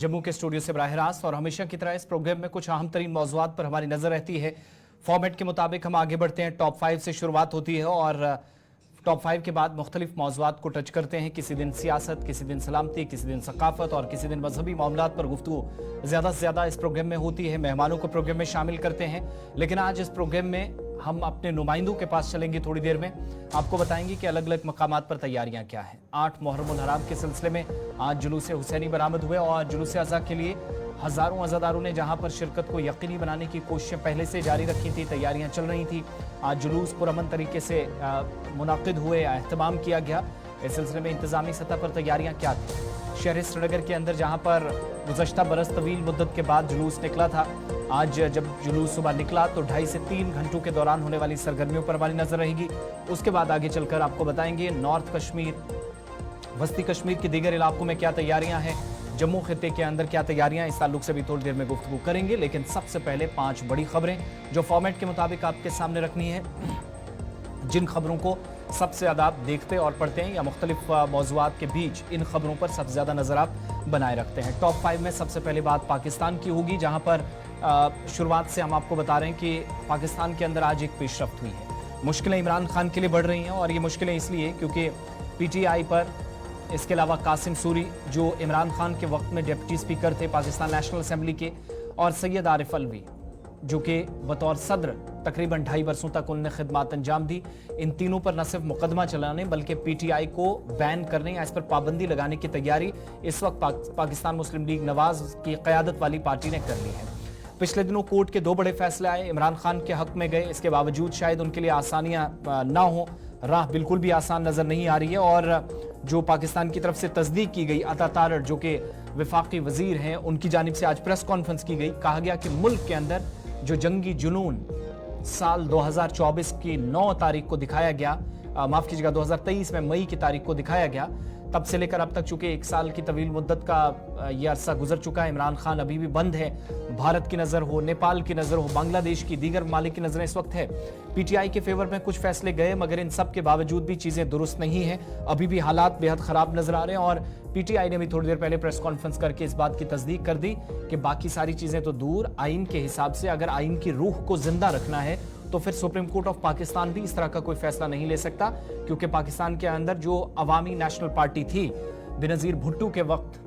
जम्मू के स्टूडियो से बराह रास्त और हमेशा की तरह इस प्रोग्राम में कुछ अहम तरीन मौज़ूआत पर हमारी नजर रहती है। फॉर्मेट के मुताबिक हम आगे बढ़ते हैं। टॉप 5 से शुरुआत होती है और टॉप 5 के बाद मुख्तलिफ मौज़ूआत को टच करते हैं। किसी दिन सियासत, किसी दिन सलामती, किसी दिन सकाफत और किसी दिन मजहबी मामलात पर गुफ्तगू ज़्यादा से ज़्यादा इस प्रोग्राम में होती है। मेहमानों को प्रोग्राम में शामिल करते हैं, लेकिन आज इस प्रोग्राम में हम अपने नुमाइंदों के पास चलेंगे। थोड़ी देर में आपको बताएंगे कि अलग अलग मकामात पर तैयारियां क्या हैं। 8 मुहर्रम उल हराम के सिलसिले में आज जुलूस हुसैनी बरामद हुए और जुलूस अज़ा के लिए हज़ारों अज़ादारों ने जहां पर शिरकत को यकीनी बनाने की कोशिशें पहले से जारी रखी थी, तैयारियां चल रही थी। आज जुलूस पुरअमन तरीके से मुनाकिद हुए, एहतमाम किया गया। इस सिलसिले में इंतजामी सतह पर तैयारियां क्या थी? शहर श्रीनगर के अंदर जहां पर गुज़श्ता बरस तवील मुद्दत के बाद जुलूस निकला था, आज जब जुलूस सुबह निकला तो 2.5 से 3 घंटों के दौरान होने वाली सरगर्मियों पर हमारी नजर रहेगी। उसके बाद आगे चलकर आपको बताएंगे नॉर्थ कश्मीर, वस्ती कश्मीर के दीगर इलाकों में क्या तैयारियां हैं, जम्मू खित्ते के अंदर क्या तैयारियां, इस ताल्लुक से भी थोड़ी देर में गुफ्तगू करेंगे। लेकिन सबसे पहले 5 बड़ी खबरें जो फॉर्मेट के मुताबिक आपके सामने रखनी है, जिन खबरों को सबसे ज़्यादा आप देखते और पढ़ते हैं या मुख्तलिफ मौज़ूआत के बीच इन खबरों पर सबसे ज़्यादा नज़र आप बनाए रखते हैं। टॉप 5 में सबसे पहले बात पाकिस्तान की होगी, जहां पर शुरुआत से हम आपको बता रहे हैं कि पाकिस्तान के अंदर आज एक पेशरफ्त हुई है। मुश्किलें इमरान खान के लिए बढ़ रही हैं और ये मुश्किलें इसलिए क्योंकि PTI पर इसके अलावा कासिम सूरी जो इमरान खान के वक्त में डिप्टी स्पीकर थे पाकिस्तान नेशनल असेंबली के, और सैयद आरिफ अलवी जो कि बतौर सदर तकरीबन 2.5 बरसों तक उन्होंने खिदमात अंजाम दी। इन तीनों पर न सिर्फ मुकदमा चलाने बल्कि PTI को बैन करने या इस पर पाबंदी लगाने की तैयारी इस वक्त पाकिस्तान मुस्लिम लीग नवाज की क़यादत वाली पार्टी ने कर ली है। पिछले दिनों कोर्ट के 2 बड़े फैसले आए, इमरान खान के हक में गए। इसके बावजूद शायद उनके लिए आसानियां ना हो, राह बिल्कुल भी आसान नजर नहीं आ रही है। और जो पाकिस्तान की तरफ से तस्दीक की गई, अता तारड़ जो कि वफाकी वजीर हैं, उनकी जानिब से आज प्रेस कॉन्फ्रेंस की गई। कहा गया कि मुल्क के अंदर जो जंगी जुनून साल 2024 की 9 तारीख को दिखाया गया, माफ कीजिएगा 2023 में मई की तारीख को दिखाया गया, तब से लेकर अब तक चूंकि 1 साल की तवील मुद्दत का ये अरसा गुजर चुका है, इमरान खान अभी भी बंद है। भारत की नज़र हो, नेपाल की नज़र हो, बांग्लादेश की, दीगर ममालिक की नज़रें इस वक्त है। PTI के फेवर में कुछ फैसले गए, मगर इन सब के बावजूद भी चीज़ें दुरुस्त नहीं हैं। अभी भी हालात बेहद ख़राब नजर आ रहे हैं और PTI ने भी थोड़ी देर पहले प्रेस कॉन्फ्रेंस करके इस बात की तस्दीक कर दी कि बाकी सारी चीज़ें तो दूर, आइन के हिसाब से अगर आइन की रूह को जिंदा रखना है तो फिर सुप्रीम कोर्ट ऑफ पाकिस्तान भी इस तरह का कोई फैसला नहीं ले सकता, क्योंकि पाकिस्तान के अंदर जो अवामी नेशनल पार्टी थी बेनजीर भुट्टो के वक्त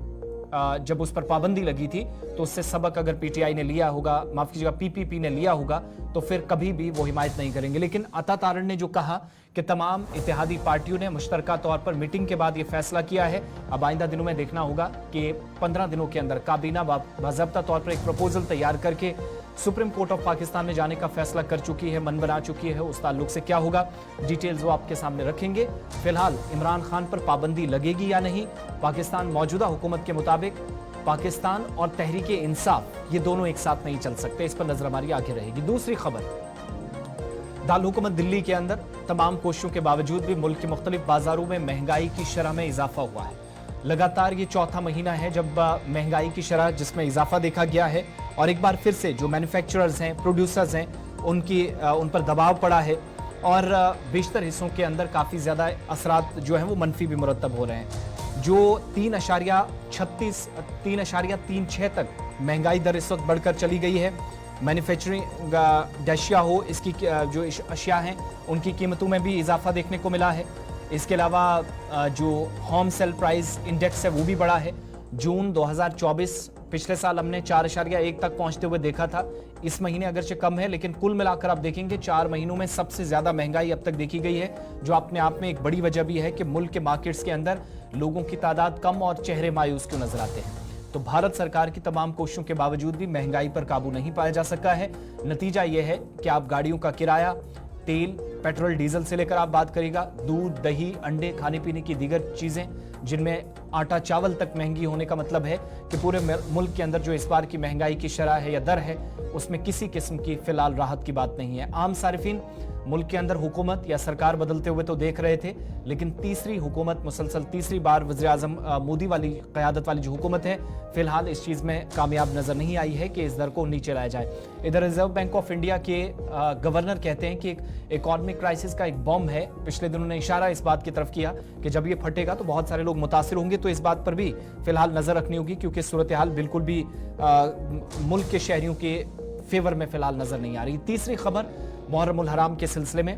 जब उस पर पाबंदी लगी थी, तो उससे सबक अगर PTI ने लिया होगा, माफ कीजिएगा PPP ने लिया होगा, तो फिर कभी भी वो हिमायत नहीं करेंगे। लेकिन अता तारड़ ने जो कहा कि तमाम इत्तेहादी पार्टियों ने मुश्तरका तौर पर मीटिंग के बाद ये फैसला किया है। अब आइंदा दिनों में देखना होगा कि 15 दिनों के अंदर काबीना बाज़ाब्ता तौर पर एक प्रपोजल तैयार करके सुप्रीम कोर्ट ऑफ पाकिस्तान में जाने का फैसला कर चुकी है, मन बना चुकी है। उस ताल्लुक से क्या होगा, डिटेल्स वो आपके सामने रखेंगे। फिलहाल इमरान खान पर पाबंदी लगेगी या नहीं, पाकिस्तान मौजूदा हुकूमत के मुताबिक पाकिस्तान और तहरीके इंसाफ ये दोनों एक साथ नहीं चल सकते, इस पर नजर हमारी आगे रहेगी। दूसरी खबर, दारुल हुकूमत दिल्ली के अंदर तमाम कोशिशों के बावजूद भी मुल्क के मुख्तलिफ बाजारों में महंगाई की शरह में इजाफा हुआ है। लगातार ये चौथा महीना है जब महंगाई की शरह जिसमें इजाफा देखा गया है और एक बार फिर से जो मैन्युफैक्चरर्स हैं, प्रोड्यूसर्स हैं, उन पर दबाव पड़ा है और बेशतर हिस्सों के अंदर काफ़ी ज़्यादा असरात जो हैं वो मनफी भी मुरतब हो रहे हैं। जो 3.36 तक महंगाई दर इस वक्त बढ़कर चली गई है। मैन्युफैक्चरिंग डशिया हो, इसकी जो अशिया हैं उनकी कीमतों में भी इजाफा देखने को मिला है। इसके अलावा जो होम सेल प्राइस इंडेक्स है वो भी बढ़ा है। जून 2024 पिछले साल हमने 4.1 तक पहुंचते हुए देखा था, इस महीने अगरचे कम है, लेकिन कुल मिलाकर आप देखेंगे 4 महीनों में सबसे ज्यादा महंगाई अब तक देखी गई है, जो अपने आप में एक बड़ी वजह भी है कि मुल्क के मार्केट्स के अंदर लोगों की तादाद कम और चेहरे मायूस क्यों नजर आते हैं। तो भारत सरकार की तमाम कोशिशों के बावजूद भी महंगाई पर काबू नहीं पाया जा सका है। नतीजा यह है कि आप गाड़ियों का किराया, तेल, पेट्रोल, डीजल से लेकर आप बात करेगा, दूध, दही, अंडे, खाने पीने की दीगर चीजें, जिनमें आटा चावल तक महंगी होने का मतलब है कि पूरे मुल्क के अंदर जो इस बार की महंगाई की शरह है या दर है, उसमें किसी किस्म की फिलहाल राहत की बात नहीं है। आम सारिफिन मुल्क के अंदर हुकूमत या सरकार बदलते हुए तो देख रहे थे, लेकिन तीसरी हुकूमत, मुसलसल तीसरी बार वज़ीर-ए-आज़म मोदी वाली क़यादत वाली जो हुकूमत है, फिलहाल इस चीज़ में कामयाब नजर नहीं आई है कि इस दर को नीचे लाया जाए। इधर रिजर्व बैंक ऑफ इंडिया के गवर्नर कहते हैं कि एक इकोनॉमिक क्राइसिस का एक बॉम्ब है। पिछले दिनों ने इशारा इस बात की तरफ किया कि जब ये फटेगा तो बहुत सारे लोग मुतासिर होंगे, तो इस बात पर भी फिलहाल नजर रखनी होगी, क्योंकि सूरत हाल बिल्कुल भी मुल्क के शहरियों के फेवर में फिलहाल नजर नहीं आ रही। तीसरी खबर मुहर्रम उल हराम के सिलसिले में,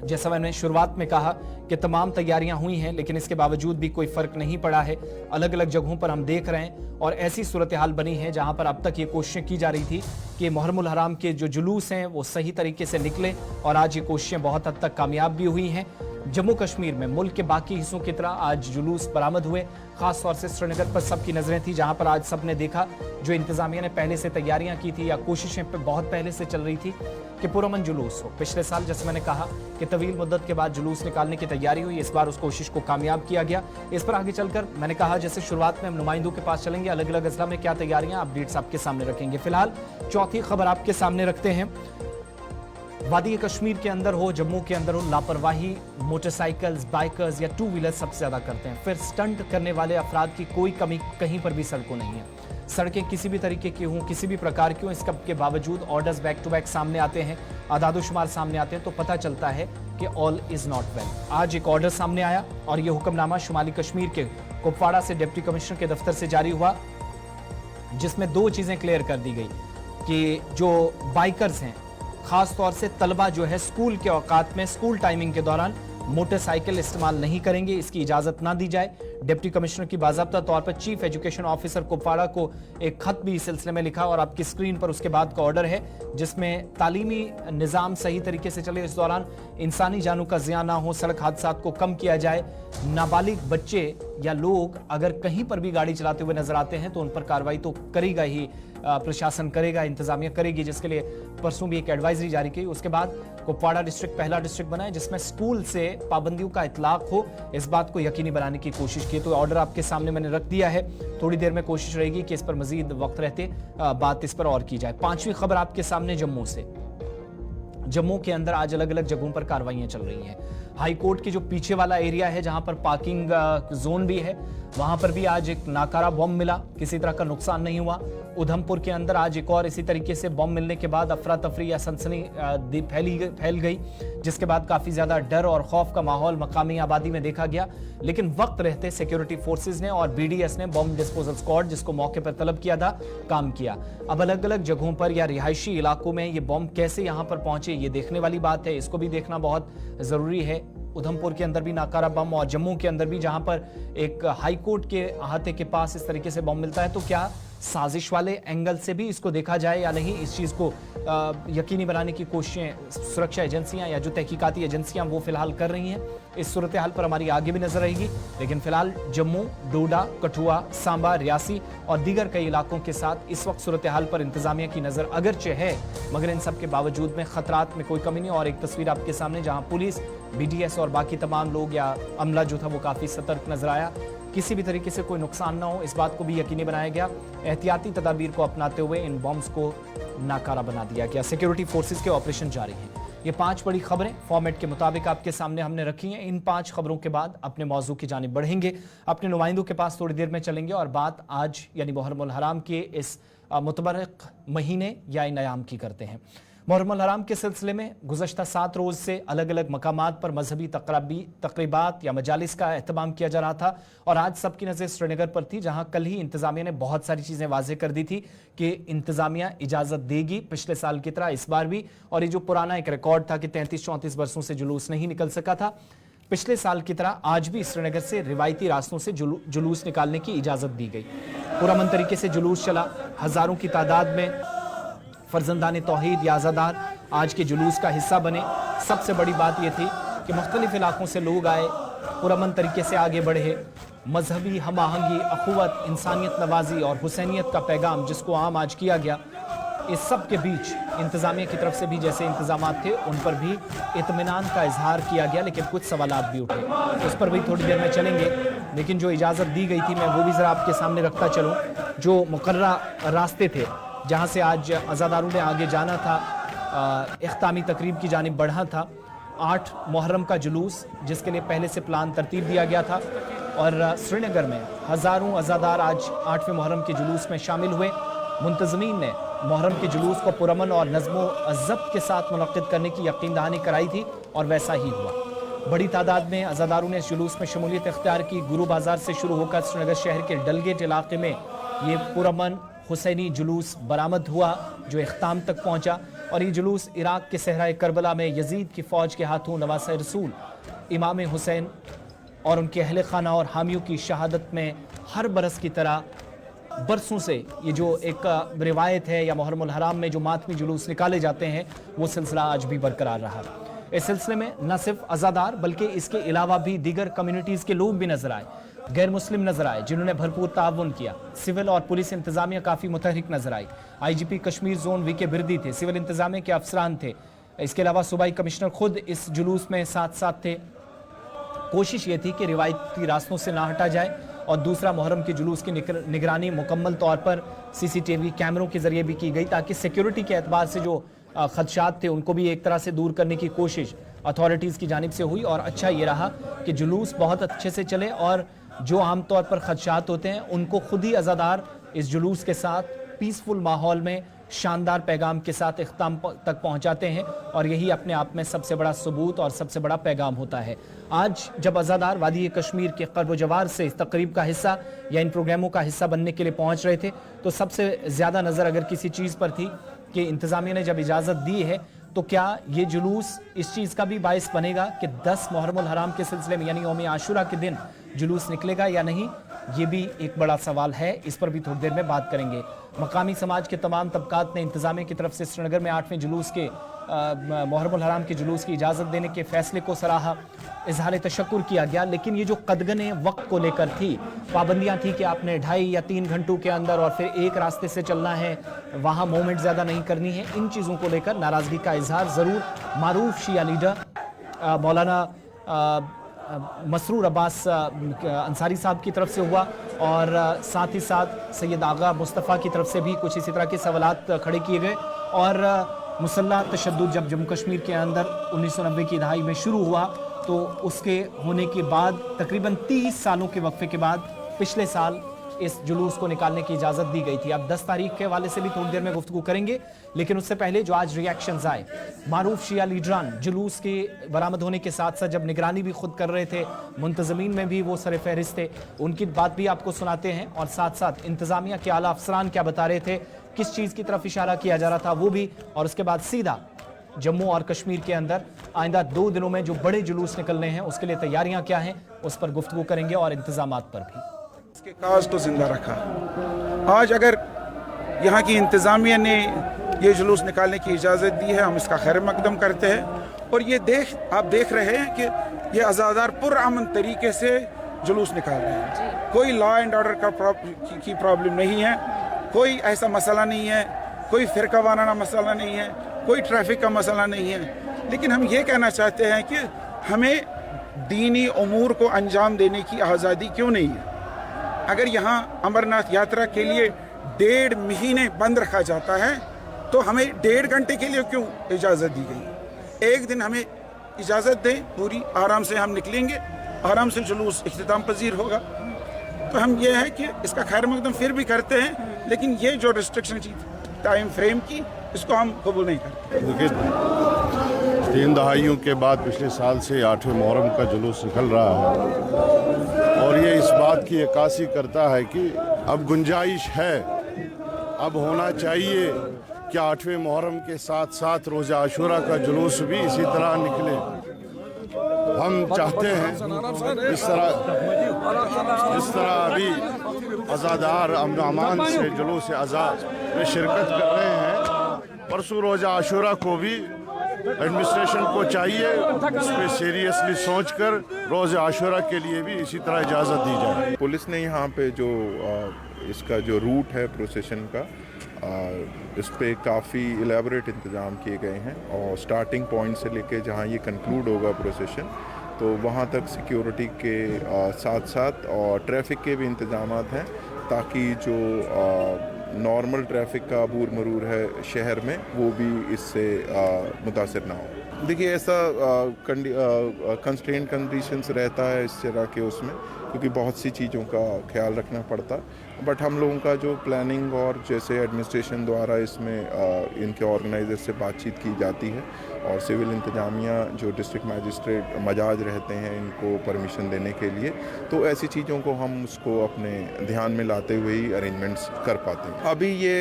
जैसा मैंने शुरुआत में कहा कि तमाम तैयारियां हुई हैं, लेकिन इसके बावजूद भी कोई फर्क नहीं पड़ा है। अलग अलग जगहों पर हम देख रहे हैं और ऐसी सूरत हाल बनी है जहां पर अब तक ये कोशिशें की जा रही थी कि मुहर्रम उल हराम के जो जुलूस हैं वो सही तरीके से निकले, और आज ये कोशिशें बहुत हद तक कामयाब भी हुई हैं। जम्मू कश्मीर में मुल्क के बाकी हिस्सों की तरह आज जुलूस बरामद हुए। खास तौर से श्रीनगर पर सबकी नजरें थी, जहां पर आज सबने देखा जो इंतजामिया ने पहले से तैयारियां की थी या कोशिशें पे बहुत पहले से चल रही थी कि पुरअमन जुलूस हो। पिछले साल जैसे मैंने कहा कि तवील मुद्दत के बाद जुलूस निकालने की तैयारी हुई, इस बार उस कोशिश को कामयाब किया गया। इस पर आगे चलकर मैंने कहा जैसे शुरुआत में हम नुमाइंदों के पास चलेंगे, अलग अलग अजला में क्या तैयारियां अपडेट्स आपके सामने रखेंगे। फिलहाल चौथी खबर आपके सामने रखते हैं। वादी कश्मीर के अंदर हो, जम्मू के अंदर हो, लापरवाही मोटरसाइकिल्स, बाइकर्स या टू व्हीलर सबसे ज्यादा करते हैं। फिर स्टंट करने वाले अफराद की कोई कमी कहीं पर भी सड़कों नहीं है। सड़कें किसी भी तरीके की हों, किसी भी प्रकार की हों, इसके बावजूद ऑर्डर्स बैक टू बैक सामने आते हैं, आदादोशुमार सामने आते हैं, तो पता चलता है कि ऑल इज नॉट वेल। आज एक ऑर्डर सामने आया और यह हुक्मनामा शुमाली कश्मीर के कुपवाड़ा से डिप्टी कमिश्नर के दफ्तर से जारी हुआ, जिसमें दो चीजें क्लियर कर दी गई कि जो बाइकर्स हैं, खास तौर से तलबा जो है स्कूल के औकात में, स्कूल टाइमिंग के दौरान मोटरसाइकिल इस्तेमाल नहीं करेंगे, इसकी इजाजत ना दी जाए। डिप्टी कमिश्नर की बाज़ाब्ता तौर पर चीफ एजुकेशन ऑफिसर कुपवाड़ा को एक खत भी इस सिलसिले में लिखा और आपकी स्क्रीन पर उसके बाद का ऑर्डर है, जिसमें तालीमी निज़ाम सही तरीके से चले, इस दौरान इंसानी जानों का ज़िया ना हो, सड़क हादसात को कम किया जाए। नाबालिग बच्चे या लोग अगर कहीं पर भी गाड़ी चलाते हुए नजर आते हैं तो उन पर कार्रवाई तो करेगा ही, प्रशासन करेगा, इंतजामिया करेगी, जिसके लिए परसों भी एक एडवाइजरी जारी की। उसके बाद कुपवाड़ा डिस्ट्रिक्ट पहला डिस्ट्रिक्ट बना है जिसमें स्कूल से पाबंदियों का इतलाक हो, इस बात को यकीनी बनाने की कोशिश की। तो ऑर्डर आपके सामने मैंने रख दिया है, थोड़ी देर में कोशिश रहेगी कि इस पर मजीद वक्त रहते बात इस पर और की जाए। पांचवी खबर आपके सामने जम्मू से। जम्मू के अंदर आज अलग अलग जगहों पर कार्रवाइयां चल रही हैं। हाई कोर्ट के जो पीछे वाला एरिया है जहां पर पार्किंग जोन भी है, वहां पर भी आज एक नाकारा बॉम्ब मिला, किसी तरह का नुकसान नहीं हुआ। उधमपुर के अंदर आज एक और इसी तरीके से बॉम्ब मिलने के बाद अफरा तफरी या सनसनी फैल गई, जिसके बाद काफी ज्यादा डर और खौफ का माहौल मकामी आबादी में देखा गया। लेकिन वक्त रहते सिक्योरिटी फोर्सेज ने और बीडीएस ने बॉम्ब डिस्पोजल स्क्वाड, जिसको मौके पर तलब किया था, काम किया। अब अलग अलग जगहों पर या रिहायशी इलाकों में ये बॉम्ब कैसे यहां पर पहुंचे, ये देखने वाली बात है, इसको भी देखना बहुत जरूरी है। उधमपुर के अंदर भी नाकारा बम और जम्मू के अंदर भी जहां पर एक हाई कोर्ट के अहाते के पास इस तरीके से बम मिलता है, तो क्या साजिश वाले एंगल से भी इसको देखा जाए या नहीं, इस चीज को यकीनी बनाने की कोशिशें सुरक्षा एजेंसियां या जो तहकीकाती एजेंसियां वो फिलहाल कर रही हैं। इस सूरत हाल पर हमारी आगे भी नजर रहेगी, लेकिन फिलहाल जम्मू, डोडा, कठुआ, सांबा, रियासी और दीगर कई इलाकों के साथ इस वक्त सूरत हाल पर इंतजामिया की नजर अगरचे है, मगर इन सब के बावजूद में खतरात में कोई कमी नहीं। और एक तस्वीर आपके सामने जहां पुलिस, बीडीएस और बाकी तमाम लोग या अमला जो था वो काफी सतर्क नजर आया, किसी भी तरीके से कोई नुकसान ना हो, इस बात को भी यकीनी बनाया गया। एहतियाती तदाबीर को अपनाते हुए इन बॉम्ब्स को नाकारा बना दिया गया। सिक्योरिटी फोर्सेस के ऑपरेशन जारी हैं। ये 5 बड़ी खबरें फॉर्मेट के मुताबिक आपके सामने हमने रखी हैं। इन 5 खबरों के बाद अपने मौजू की जानिब बढ़ेंगे, अपने नुमाइंदों के पास थोड़ी देर में चलेंगे और बात आज यानी मुहर्रम उल हराम के इस मुतबरक महीने या इन अयाम की करते हैं। मुहर्रम उल हराम के सिलसिले में गुज़श्ता 7 रोज़ से अलग अलग मकामात पर मजहबी तकरीबात या मजालिस का एहतमाम किया जा रहा था और आज सबकी नज़र श्रीनगर पर थी, जहां कल ही इंतजामिया ने बहुत सारी चीज़ें वाज़े कर दी थी कि इंतजामिया इजाज़त देगी पिछले साल की तरह इस बार भी। और ये जो पुराना एक रिकॉर्ड था कि 33-34 बरसों से जुलूस नहीं निकल सका था, पिछले साल की तरह आज भी श्रीनगर से रिवायती रास्तों से जुलूस निकालने की इजाज़त दी गई। पुरअमन तरीके से जुलूस चला, हज़ारों की तादाद में फर्जंदान तौहीद या आज़ादार आज के जुलूस का हिस्सा बने। सबसे बड़ी बात यह थी कि मुख्तलिफ इलाकों से लोग आए, पुरअमन तरीके से आगे बढ़े, मजहबी हम आहंगी, अखुवत, इंसानियत नवाजी और हुसैनियत का पैगाम जिसको आम आज किया गया, इस सब के बीच इंतजामिया की तरफ से भी जैसे इंतजामात थे उन पर भी इत्मीनान का इजहार किया गया, लेकिन कुछ सवालात भी उठे, उस पर भी थोड़ी देर में चलेंगे। लेकिन जो इजाज़त दी गई थी मैं वो भी ज़रा आपके सामने रखता चलूँ। जो मुकर्ररा रास्ते थे जहाँ से आज अज़ादारों ने आगे जाना था, इख्तामी तकरीब की जानिब बढ़ा था। 8 मुहर्रम का जुलूस जिसके लिए पहले से प्लान तरतीब दिया गया था और श्रीनगर में हज़ारों अज़ादार आज 8वें मुहर्रम के जुलूस में शामिल हुए। मुंतज़मीन ने मुहर्रम के जुलूस को पुरअमन और नज़्मो ज़ब्त के साथ मुनक़्क़िद करने की यकीन दहानी कराई थी और वैसा ही हुआ। बड़ी तादाद में अज़ादारों ने इस जुलूस में शमूलियत इख्तियार की। गुरु बाज़ार से शुरू होकर श्रीनगर शहर के डलगेट इलाके में ये पुरअमन हुसैनी जुलूस बरामद हुआ जो इख्ताम तक पहुंचा और ये जुलूस इराक के सहराए करबला में यजीद की फ़ौज के हाथों नवासे रसूल इमाम हुसैन और उनके अहले खाना और हामियों की शहादत में हर बरस की तरह बरसों से ये जो एक रिवायत है या मुहर्रमुल हराम में जो मातमी जुलूस निकाले जाते हैं वो सिलसिला आज भी बरकरार रहा। इस सिलसिले में न सिर्फ अज़ादार बल्कि इसके अलावा भी दीगर कम्युनिटीज़ के लोग भी नजर आए, गैर मुस्लिम नजर आए जिन्होंने भरपूर ताउन किया। सिविल और पुलिस इंतजामिया काफ़ी मुतहरिक नजर आई। IGP Kashmir zone VK Birdi थे, सिविल इंतजामिया के अफसरान थे, इसके अलावा सूबाई कमिश्नर खुद इस जुलूस में साथ साथ थे। कोशिश ये थी कि रिवायती रास्तों से ना हटा जाए और दूसरा मुहर्रम के जुलूस की निगरानी मुकम्मल तौर पर CCTV कैमरों के जरिए भी की गई ताकि सिक्योरिटी के एतबार से जो खदशात थे उनको भी एक तरह से दूर करने की कोशिश अथॉरिटीज़ की जानिब से हुई। और अच्छा ये रहा कि जुलूस बहुत अच्छे से चले और जो आमतौर पर खदशात होते हैं उनको खुद ही अज़ादार इस जुलूस के साथ पीसफुल माहौल में शानदार पैगाम के साथ इख्ताम तक पहुंचाते हैं और यही अपने आप में सबसे बड़ा सबूत और सबसे बड़ा पैगाम होता है। आज जब अज़ादार वादी कश्मीर के क़र्ब जवार से इस तकरीब का हिस्सा या इन प्रोग्रामों का हिस्सा बनने के लिए पहुंच रहे थे तो सबसे ज़्यादा नज़र अगर किसी चीज़ पर थी कि इंतज़ामिया ने जब इजाज़त दी है तो क्या ये जुलूस इस चीज़ का भी बाइस बनेगा कि 10 मुहर्रमुल हराम के सिलसिले में यानी यौम आशूरा के दिन जुलूस निकलेगा या नहीं, ये भी एक बड़ा सवाल है। इस पर भी थोड़ी देर में बात करेंगे। मकामी समाज के तमाम तबकात ने इंतज़ामिया की तरफ से श्रीनगर में 8वें जुलूस के मुहर्रमुल हराम के जुलूस की इजाज़त देने के फैसले को सराहा, इजहार तशक्कुर किया गया। लेकिन ये जो कदगने वक्त को लेकर थी, पाबंदियाँ थी कि आपने 2.5 या 3 घंटों के अंदर और फिर एक रास्ते से चलना है, वहाँ मूवमेंट ज़्यादा नहीं करनी है, इन चीज़ों को लेकर नाराज़गी का इजहार ज़रूर मारूफ शिया लीडर मौलाना मसरूर अब्बास अंसारी साहब की तरफ से हुआ और साथ ही साथ सैयद आगा मुस्तफ़ा की तरफ से भी कुछ इसी तरह के सवालात खड़े किए गए। और मुसल्लह तशद्दुद जब जम्मू कश्मीर के अंदर 1990 की दहाई में शुरू हुआ तो उसके होने के बाद तकरीबन 30 सालों के वक्फे के बाद पिछले साल इस जुलूस को निकालने की इजाज़त दी गई थी। अब 10 तारीख के हवाले से भी थोड़ी देर में गुफ्तगू करेंगे, लेकिन उससे पहले जो आज रिएक्शंस आए, मारूफ शिया लीडरान जुलूस के बरामद होने के साथ साथ जब निगरानी भी खुद कर रहे थे, मुंतज़मीन में भी वो सर फहरिस्त थे, उनकी बात भी आपको सुनाते हैं और साथ साथ इंतज़ामिया के आला अफसरान क्या बता रहे थे, किस चीज़ की तरफ इशारा किया जा रहा था वो भी, और उसके बाद सीधा जम्मू और कश्मीर के अंदर आइंदा 2 दिनों में जो बड़े जुलूस निकलने हैं उसके लिए तैयारियां क्या हैं उस पर गुफ्तगू करेंगे और इंतजामात पर भी। इसके काज तो जिंदा रखा। आज अगर यहाँ की इंतज़ामिया ने ये जुलूस निकालने की इजाज़त दी है, हम इसका खैर मकदम करते हैं। और ये आप देख रहे हैं कि ये अज़ादार पुरअमन तरीके से जुलूस निकाल रहे हैं। कोई लॉ एंड ऑर्डर की प्रॉब्लम नहीं है, कोई ऐसा मसला नहीं है, कोई फ़िरका वाराना मसला नहीं है, कोई ट्रैफिक का मसला नहीं है। लेकिन हम ये कहना चाहते हैं कि हमें दीनी उमूर को अंजाम देने की आज़ादी क्यों नहीं है। अगर यहाँ अमरनाथ यात्रा के लिए 1.5 महीने बंद रखा जाता है तो हमें 1.5 घंटे के लिए क्यों इजाज़त दी गई। एक दिन हमें इजाज़त दें, पूरी आराम से हम निकलेंगे, आराम से जुलूस इख्तिताम पजीर होगा। तो हम ये है कि इसका खैर मकदम फिर भी करते हैं, लेकिन ये जो रिस्ट्रिक्शन थी टाइम फ्रेम की, इसको हम कबूल नहीं करते। देखिए, 3 दहाइयों के बाद पिछले साल से 8वें मुहर्रम का जुलूस निकल रहा है और ये इस बात की अक्कासी करता है कि अब गुंजाइश है, अब होना चाहिए कि 8वें मुहर्रम के साथ साथ रोज़े आशूरा का जुलूस भी इसी तरह निकले। हम चाहते हैं इस तरह अभी अज़ादार अमन अमान से जुलूस आज़ाद में शिरकत कर रहे हैं। परसों रोज़ा आशूरा को भी एडमिनिस्ट्रेशन को चाहिए इस पर सीरियसली सोचकर रोज़े आशूरा के लिए भी इसी तरह इजाज़त दी जाए। पुलिस ने यहाँ पे जो इसका जो रूट है प्रोसेशन का, इस पे काफ़ी एलेबोरेट इंतज़ाम किए गए हैं और स्टार्टिंग पॉइंट से लेके जहाँ ये कंक्लूड होगा प्रोसेशन, तो वहाँ तक सिक्योरिटी के साथ साथ और ट्रैफिक के भी इंतज़ाम हैं ताकि जो नॉर्मल ट्रैफिक का अबूर मरूर है शहर में, वो भी इससे मुतासिर ना हो। देखिए, ऐसा कंस्ट्रेंट कंडीशंस रहता है इस तरह के उसमें, क्योंकि बहुत सी चीज़ों का ख्याल रखना पड़ता, बट हम लोगों का जो प्लानिंग और जैसे एडमिनिस्ट्रेशन द्वारा इसमें इनके ऑर्गेनाइजर से बातचीत की जाती है, और सिविल इंतजामिया जो डिस्ट्रिक्ट मैजिस्ट्रेट मजाज रहते हैं इनको परमिशन देने के लिए, तो ऐसी चीज़ों को हम उसको अपने ध्यान में लाते हुए ही अरेंजमेंट्स कर पाते हैं। अभी ये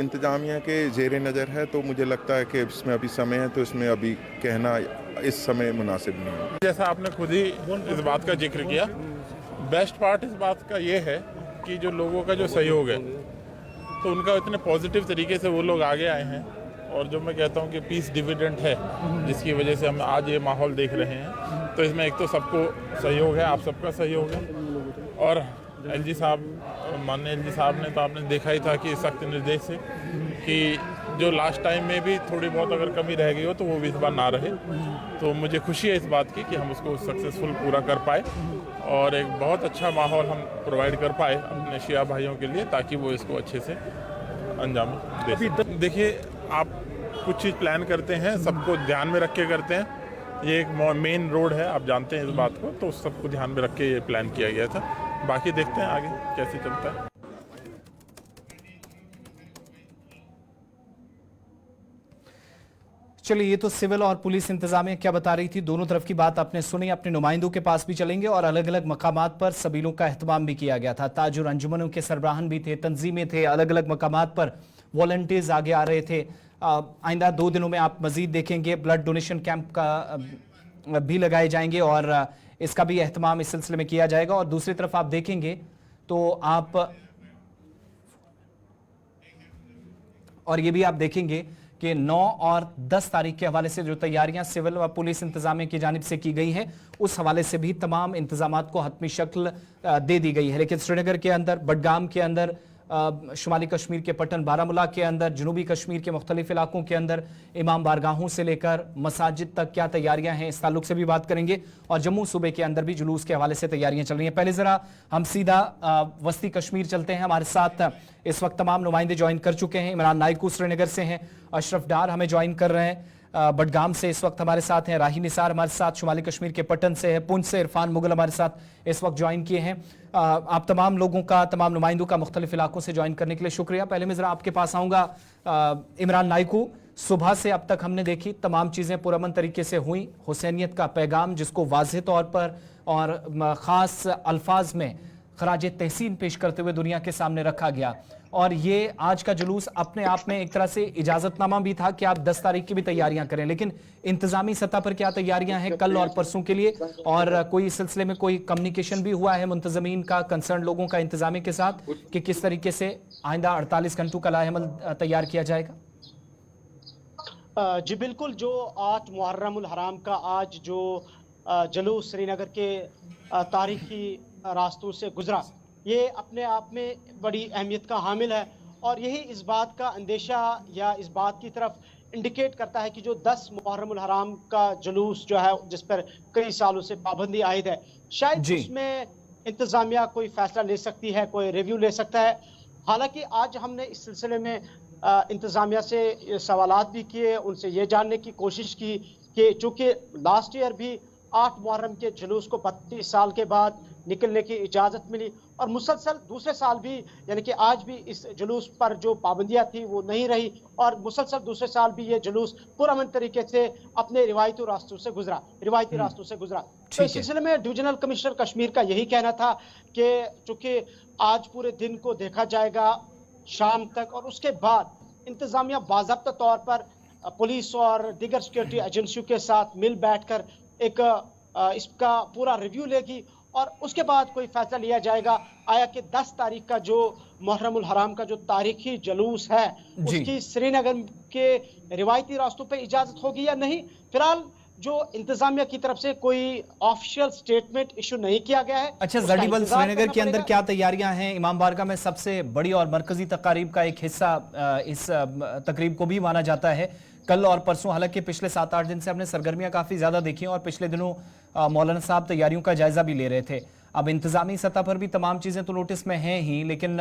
इंतजामिया के ज़ेर नज़र है, तो मुझे लगता है कि इसमें अभी समय है, तो इसमें अभी कहना इस समय मुनासिब नहीं है। जैसा आपने खुद ही इस बात का जिक्र किया, बेस्ट पार्ट इस बात का ये है कि जो लोगों का जो सहयोग है, तो उनका इतने पॉजिटिव तरीके से वो लोग आगे आए हैं, और जो मैं कहता हूँ कि पीस डिविडेंड है, जिसकी वजह से हम आज ये माहौल देख रहे हैं। तो इसमें एक तो सबको सहयोग है, आप सबका सहयोग है, और एलजी साहब, माननीय एलजी साहब ने, तो आपने देखा ही था कि सख्त निर्देश से कि जो लास्ट टाइम में भी थोड़ी बहुत अगर कमी रह गई हो तो वो भी इस बार ना रहे। तो मुझे खुशी है इस बात की कि हम उसको सक्सेसफुल पूरा कर पाए, और एक बहुत अच्छा माहौल हम प्रोवाइड कर पाए अपने शिया भाइयों के लिए, ताकि वो इसको अच्छे से अंजाम दे सकें। देखिए, आप कुछ चीज़ प्लान करते हैं, सबको ध्यान में रख के करते हैं। ये एक मेन रोड है, आप जानते हैं इस बात को, तो सबको ध्यान में रख के ये प्लान किया गया था। बाकी देखते हैं आगे कैसे चलता है। चलिए, ये तो सिविल और पुलिस इंतजामिया क्या बता रही थी, दोनों तरफ की बात आपने सुनी। अपने नुमाइंदों के पास भी चलेंगे, और अलग अलग मकामात पर सबीलों का एहतमाम भी किया गया था। ताजुर अंजुमनों के सरबराहान भी थे, तंजीमें थे, अलग अलग मकामात पर वॉलंटियर्स आगे आ रहे थे। आइंदा 2 दिनों में आप मजीद देखेंगे ब्लड डोनेशन कैंप का भी लगाए जाएंगे, और इसका भी एहतमाम इस सिलसिले में किया जाएगा। और दूसरी तरफ आप देखेंगे तो आप, और ये भी आप देखेंगे कि 9 और 10 तारीख के हवाले से जो तैयारियां सिविल व पुलिस इंतजामिया की जानिब से की गई हैं, उस हवाले से भी तमाम इंतजामात को हतमी शक्ल दे दी गई है। लेकिन श्रीनगर के अंदर, बडगाम के अंदर, शुमाली कश्मीर के पटन बारामूला के अंदर, जनूबी कश्मीर के मुख्तलिफ इलाकों के अंदर इमाम बारगाहों से लेकर मसाजिद तक क्या तैयारियां हैं, इस ताल्लुक से भी बात करेंगे। और जम्मू सूबे के अंदर भी जुलूस के हवाले से तैयारियां चल रही हैं। पहले जरा हम सीधा वस्ती कश्मीर चलते हैं। हमारे साथ इस वक्त तमाम नुमाइंदे ज्वाइन कर चुके हैं। इमरान नाइकू श्रीनगर से हैं, अशरफ डार हमें ज्वाइन कर रहे हैं, बडगाम से इस वक्त हमारे साथ हैं, राही निसार हमारे साथ शुमाली कश्मीर के पटन से है, पुंछ से इरफान मुगल हमारे साथ इस वक्त ज्वाइन किए हैं। आप तमाम लोगों का, तमाम नुमाइंदों का मुख्तलिफ इलाकों से ज्वाइन करने के लिए शुक्रिया। पहले मैं जरा आपके पास आऊँगा, इमरान नाइकू, सुबह से अब तक हमने देखी तमाम चीज़ें पुरअमन तरीके से हुई। हुसैनियत का पैगाम जिसको वाज़ेह तौर पर और ख़ास अल्फाज में खराज तहसीन पेश करते हुए दुनिया के सामने रखा गया, और ये आज का जुलूस अपने आप में एक तरह से इजाजतनामा भी था कि आप 10 तारीख की भी तैयारियां करें। लेकिन इंतजामी सतह पर क्या तैयारियां हैं कल और परसों के लिए, और कोई इस सिलसिले में कोई कम्युनिकेशन भी हुआ है मुंतजमीन का, कंसर्न लोगों का इंतजामिया के साथ, कि किस तरीके से आइंदा 48 घंटों का लाहेमल तैयार किया जाएगा? जी बिल्कुल, जो आज मुहर्रमुल हराम का आज जो जुलूस श्रीनगर के तारीखी रास्तों से गुजरा, ये अपने आप में बड़ी अहमियत का हामिल है, और यही इस बात का अंदेशा या इस बात की तरफ इंडिकेट करता है कि जो 10 मुहर्रमुल हराम का जुलूस जो है, जिस पर कई सालों से पाबंदी आयद है, शायद उसमें इंतजामिया कोई फैसला ले सकती है, कोई रिव्यू ले सकता है। हालांकि आज हमने इस सिलसिले में इंतजामिया से सवालात भी किए, उनसे ये जानने की कोशिश की कि चूँकि लास्ट ईयर भी 8 मुहर्रम के जुलूस को 32 साल के बाद निकलने की इजाज़त मिली, और मुसलसल दूसरे साल भी, यानी कि आज भी इस जुलूस पर जो पाबंदियां थी वो नहीं रही, और मुसलसल दूसरे साल भी ये जुलूस पुरअमन तरीके से अपने रिवायती रास्तों से गुजरा। तो इस सिलसिले में डिविजनल कमिश्नर कश्मीर का यही कहना था कि चूँकि आज पूरे दिन को देखा जाएगा शाम तक, और उसके बाद इंतजामिया बाज़ाब्ता तौर पर पुलिस और दीगर सिक्योरिटी एजेंसियों के साथ मिल बैठकर एक इसका पूरा रिव्यू लेगी, और उसके बाद कोई फैसला लिया जाएगा आया कि 10 तारीख का जो मुहर्रमुल हराम का जो तारीखी जुलूस है उसकी श्रीनगर के रिवायती रास्तों पे इजाजत होगी या नहीं। फिलहाल जो इंतजामिया की तरफ से कोई ऑफिशियल स्टेटमेंट इशू नहीं किया गया है। अच्छा, जर्डीबल श्रीनगर के अंदर क्या तैयारियां हैं? इमाम बारगाह में सबसे बड़ी और मरकजी तकारीब का एक हिस्सा इस तकरीब को भी माना जाता है। कल और परसों, हालांकि पिछले 7-8 दिन से हमने सरगर्मियां काफी ज्यादा देखी और पिछले दिनों मौलाना साहब तैयारियों का जायजा भी ले रहे थे। अब इंतजामी सतह पर भी तमाम चीजें तो नोटिस में हैं ही, लेकिन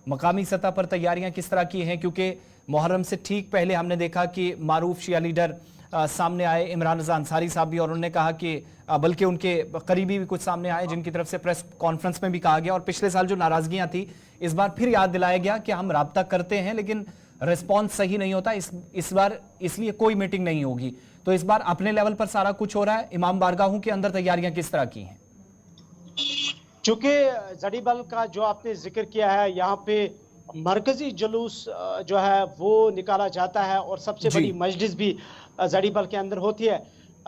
मकामी सतह पर तैयारियां किस तरह की हैं? क्योंकि मुहर्रम से ठीक पहले हमने देखा कि मारूफ शिया लीडर सामने आए, इमरान रजा अंसारी साहब भी, और उन्होंने कहा कि बल्कि उनके करीबी भी कुछ सामने आए जिनकी तरफ से प्रेस कॉन्फ्रेंस में भी कहा गया, और पिछले साल जो नाराजगियां थी इस बार फिर याद दिलाया गया कि हम राब्ता करते हैं लेकिन रिस्पॉन्स सही नहीं होता, इस बार इसलिए कोई मीटिंग नहीं होगी। तो इस बार अपने लेवल पर सारा कुछ हो रहा है। इमाम बारगाहों के अंदर तैयारियां किस तरह की हैं? चूंकि जड़ीबल का जो आपने जिक्र किया है, यहाँ पे मरकजी जुलूस जो है वो निकाला जाता है और सबसे बड़ी मजलिस भी जड़ीबल के अंदर होती है।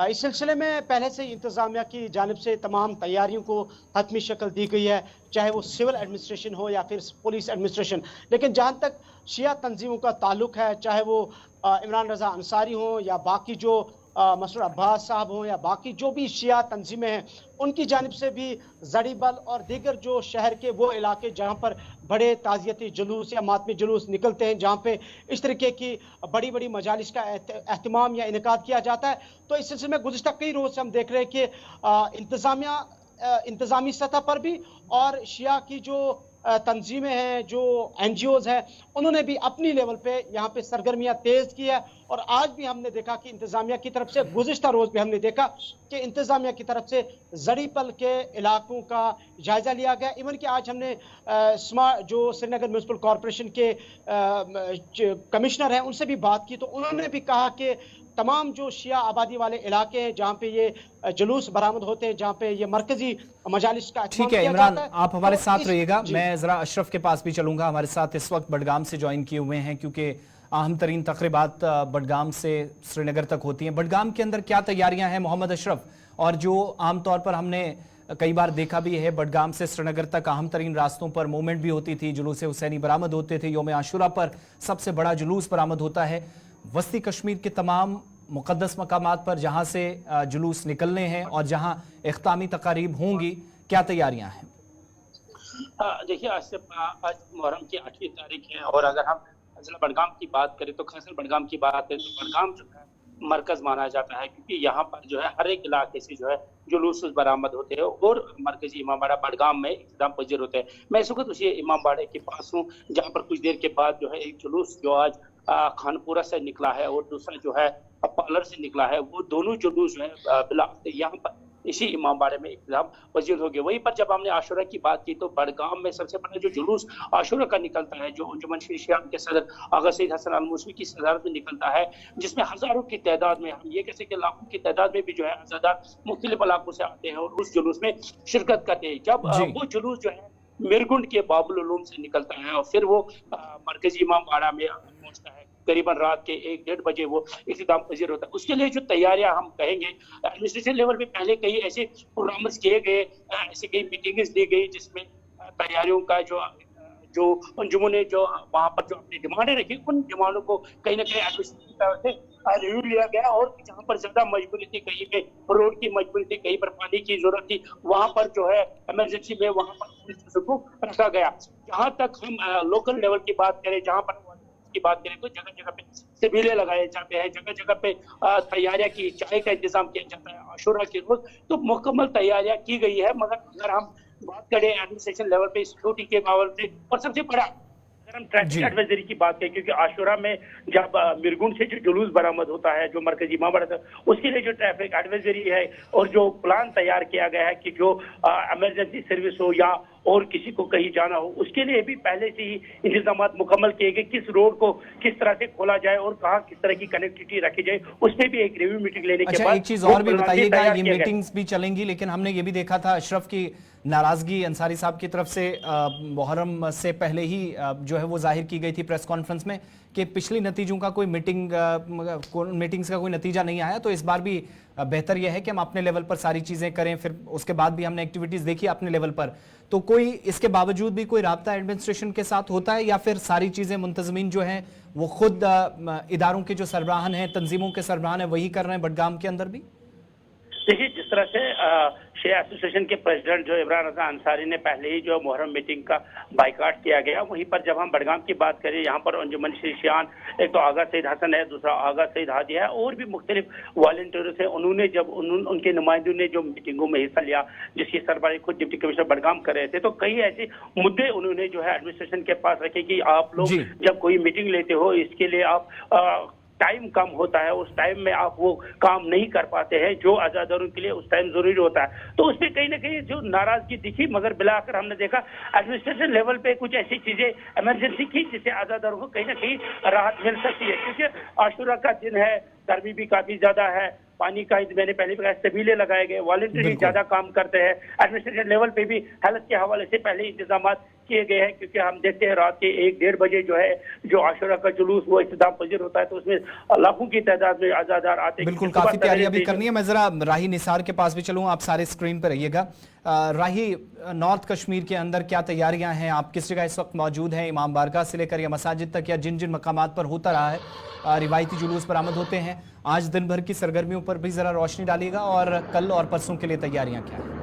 इस सिलसिले में पहले से इंतजामिया की जानिब से तमाम तैयारियों को हतमी शक्ल दी गई है, चाहे वो सिविल एडमिनिस्ट्रेशन हो या फिर पुलिस एडमिनिस्ट्रेशन। लेकिन जहाँ तक शिया तंजीमों का ताल्लुक है, चाहे वो इमरान रजा अंसारी हो या बाकी जो मसरूर अब्बास साहब हों या बाकी जो भी शिया तंजीमें हैं, उनकी जानिब से भी जड़ीबल और दीगर जो शहर के वो इलाके जहाँ पर बड़े ताज़ियती जुलूस या मातमी जुलूस निकलते हैं, जहाँ पे इस तरीके की बड़ी बड़ी मजालिस का एहतमाम या इनेकाद किया जाता है, तो इस सिलसिले में गुज़िश्ता कई रोज़ से हम देख रहे हैं कि इंतज़ामी सतह पर भी और शिया की जो तंजीमें हैं, जो NGOs हैं, उन्होंने भी अपनी लेवल पे यहाँ पे सरगर्मियाँ तेज की है। और आज भी हमने देखा कि इंतजामिया की तरफ से गुज़िश्ता रोज भी हमने देखा कि इंतजामिया की तरफ से जड़ीबल के इलाकों का जायजा लिया गया। इवन कि आज हमने जो श्रीनगर म्यूनिसिपल कॉरपोरेशन के कमिश्नर हैं उनसे भी बात की, तो उन्होंने भी कहा कि तमाम जो शिया आबादी वाले इलाके हैं जहाँ पे ये जुलूस बरामद होते हैं, जहाँ पे ये मरकजी मजालिस का ठीक है इमरान, आप हमारे साथ रहिएगा। मैं जरा अशरफ के पास भी चलूंगा, हमारे साथ इस वक्त बडगाम से ज्वाइन किए हुए हैं, क्योंकि अहम तरीन तकरीबात बडगाम से श्रीनगर तक होती हैं। बडगाम के अंदर क्या तैयारियां हैं मोहम्मद अशरफ? और जो आमतौर पर हमने कई बार देखा भी है, बडगाम से श्रीनगर तक अहम तरीन रास्तों पर मूवमेंट भी होती थी, जुलूस हुसैनी बरामद होते थे, योम आशुरा पर सबसे बड़ा जुलूस बरामद होता है। वस्ती कश्मीर के तमाम मुक़द्दस मकामात पर जहां से जुलूस निकलने हैं और जहां इख्तामी तकारीब होंगी, क्या तैयारियां हैं? देखिए, आज मुहर्रम की 8वीं तारीख है और अगर हम जिला बडगाम की बात करें तो खासकर बडगाम की बात करें तो बडगाम जो है मरकज माना जाता है, क्योंकि यहाँ पर जो है हर एक इलाके से जो है जुलूस बरामद होते हैं और मरकजी इमामबाड़ा बडगाम में इख्तिताम पजीर होते हैं। मैं इस वक्त उसी इमामबाड़े के पास हूँ जहाँ पर कुछ देर के बाद जो है एक जुलूस जो आज खानपुरा से निकला है और दूसरा जो है पालर से निकला है, वो दोनों जुलूस जो है यहाँ पर इसी इमामबाड़े में इख्तिताम पजीर हो गए। वहीं पर जब हमने आशुरा की बात की तो बडगाम में सबसे बड़ा जो जुलूस आशुरा का निकलता है, जो अंजुमन शिया के सदर आगा सईद हसन अल-मूसवी की सदारत में निकलता है, जिसमें हजारों की तादाद में, हम ये कह सकते हैं लाखों की तादाद में भी जो है आज़ादार मुख्तलिफ इलाकों से आते हैं और उस जुलूस में शिरकत करते हैं। जब वो जुलूस जो है मिरगुंड के बाबुल उलूम से निकलता है और फिर वो मरकजी इमामबाड़ा में पहुंचता है, करीबन रात के 1-1:30 बजे वो इख्तिताम पजीर होता है। उसके लिए जो तैयारियां हम कहेंगे एडमिनिस्ट्रेशन लेवल पे पहले कई ऐसे प्रोग्राम्स किए गए, ऐसे कई मीटिंग्स दी गई जिसमें तैयारियों का जो अंजुमन ने जो वहाँ पर जो अपनी डिमांडें रखी, उन डिमांडों को कहीं ना कहीं एडमिनिस्ट्रेशन की तरफ से रिव्यू लिया गया और जहाँ पर ज्यादा मजबूरी थी, कहीं पे रोड की मजबूरी थी, कहीं पर पानी की जरूरत थी, वहाँ पर जो है इमरजेंसी में वहाँ पर को रखा गया। जहाँ तक हम लोकल लेवल की बात करें, जहाँ पर की बात करें तो जगह जगह पे सिबिले लगाए जाते हैं, जगह जगह पे तैयारियां की, चाय का इंतजाम किया जाता है आशुरा के रोज, तो मुकम्मल तैयारियां की गई है। मगर अगर हम बात करें एडमिनिस्ट्रेशन लेवल पे सिक्योरिटी के बावजूद से, और सबसे बड़ा अगर हम ट्रैफिक एडवाइजरी की बात करें, क्योंकि आशुरा में जब मिरगुंड से जो जुलूस बरामद होता है, जो मरकजी इमामबाड़ा था, उसके लिए जो ट्रैफिक एडवाइजरी है और जो प्लान तैयार किया गया है कि जो इमरजेंसी सर्विस हो या और किसी को कहीं जाना हो, उसके लिए भी पहले से ही इंतजाम मुकम्मल किए गए, किस रोड को किस तरह से खोला जाए और कहाँ किस तरह की कनेक्टिविटी रखी जाए, उसमें भी एक रिव्यू मीटिंग लेने के बाद एक चीज और भी बताइएगा, ये मीटिंग्स भी चलेंगी, लेकिन हमने ये भी देखा था अशरफ की नाराजगी अंसारी साहब की तरफ से मुहर्रम से पहले ही जो है वो जाहिर की गई थी प्रेस कॉन्फ्रेंस में कि पिछली नतीजों का कोई मीटिंग्स का कोई नतीजा नहीं आया, तो इस बार भी बेहतर यह है कि हम अपने लेवल पर सारी चीजें करें। फिर उसके बाद भी हमने एक्टिविटीज देखी अपने लेवल पर, तो कोई इसके बावजूद भी कोई राब्ता एडमिनिस्ट्रेशन के साथ होता है या फिर सारी चीजें मुंतजमीन जो हैं वो खुद इदारों के जो सरबराहान हैं, तंजीमों के सरबराहान हैं, वही कर रहे हैं बडगाम के अंदर भी? देखिए, जिस तरह से शिया एसोसिएशन के प्रेसिडेंट जो इमरान रजा अंसारी ने पहले ही जो मुहर्रम मीटिंग का बाइकाट किया गया, वहीं पर जब हम बडगाम की बात करें, यहाँ पर अंजुमन शियान, एक तो आगा सईद हसन है, दूसरा आगा सईद हादी है, और भी मुख्तलिफ वॉलंटियर्स हैं। उन्होंने जब उनके नुमाइंदों ने जो मीटिंगों में हिस्सा लिया, जिसकी सरबराही खुद डिप्टी कमिश्नर बडगाम कर रहे थे, तो कई ऐसे मुद्दे उन्होंने जो है एडमिनिस्ट्रेशन के पास रखे कि आप लोग जब कोई मीटिंग लेते हो, इसके लिए आप टाइम कम होता है, उस टाइम में आप वो काम नहीं कर पाते हैं जो आजादारों के लिए उस टाइम जरूरी होता है। तो उस पर कहीं ना कहीं जो नाराजगी दिखी, मगर बिलाकर हमने देखा एडमिनिस्ट्रेशन लेवल पे कुछ ऐसी चीजें इमरजेंसी की जिससे आजादारों को कहीं ना कहीं राहत मिल सकती है, क्योंकि आशुरा का दिन है, गर्मी भी काफी ज्यादा है, पानी का मैंने पहले भी कहा, सबीले लगाए गए, वॉलंटियर्स ज्यादा काम करते हैं, एडमिनिस्ट्रेशन लेवल पे भी हेल्थ के हवाले से पहले इंतजाम किए गए हैं, क्योंकि हम देखते हैं रात के 1-1:30 बजे जो है जो आशुरा का जुलूस वो इख्तिताम पजीर होता है, तो उसमें लाखों की तादाद में आजादार आते हैं। बिल्कुल, काफी तैयारियां भी करनी है। मैं जरा राही निसार के पास भी चलूँ, आप सारे स्क्रीन पर रहिएगा। राही, नॉर्थ कश्मीर के अंदर क्या तैयारियां हैं? आप किस जगह इस वक्त मौजूद हैं, इमाम बारगाह से लेकर या मसाजिद तक, या जिन जिन मकामात पर होता रहा है रिवायती जुलूस बरामद होते हैं, आज दिन भर की सरगर्मियों पर भी जरा रोशनी डालिएगा, और कल और परसों के लिए तैयारियां क्या हैं?